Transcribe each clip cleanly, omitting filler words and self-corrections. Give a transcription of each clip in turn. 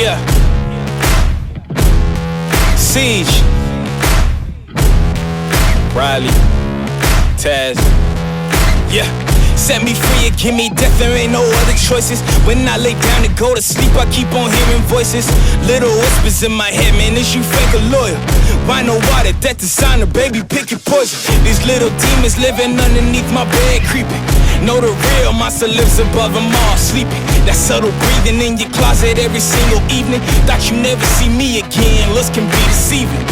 Yeah. Siege. Riley. Taz. Yeah. Set me free and give me death, there ain't no other choices. When I lay down to go to sleep, I keep on hearing voices. Little whispers in my head, man, is you fake or loyal? Why no water, that designer, baby, pick your poison. These little demons living underneath my bed, creeping. Know the real monster lives above them all, sleeping. That subtle breathing in your closet every single evening. Thought you never see me again, looks can be deceiving.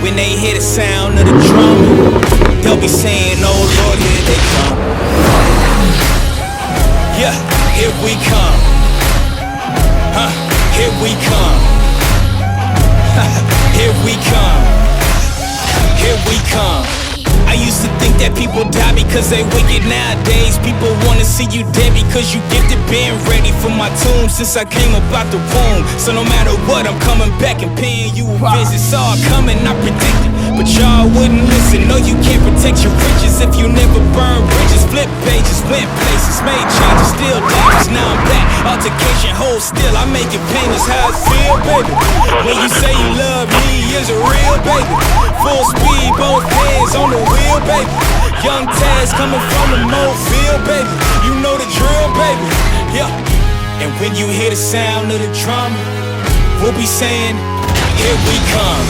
When they hear the sound of the drum, they'll be saying, oh Lord, here they come. Yeah, here we come. Here we come. Here we come. Here we come. I used to think that people die because they wicked. Nowadays people wanna see you dead because you gifted. Been ready for my tomb since I came up out the womb. So no matter what, I'm coming back and paying you a visit. Saw it coming, I predicted, but y'all wouldn't listen. No, you can't protect your riches if you never burn bridges. Flip pages, went places, made changes, still dangerous. Now I'm back, altercation, hold still. I make it painless, how it feel, baby. When you say you love me, is it real, baby? Full speed, both hands on the wheel, baby. Young Taz coming from the Mobile, baby. You know the drill, baby. Yeah. And when you hear the sound of the drum, we'll be saying, here we come.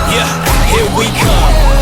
Yeah, here we come.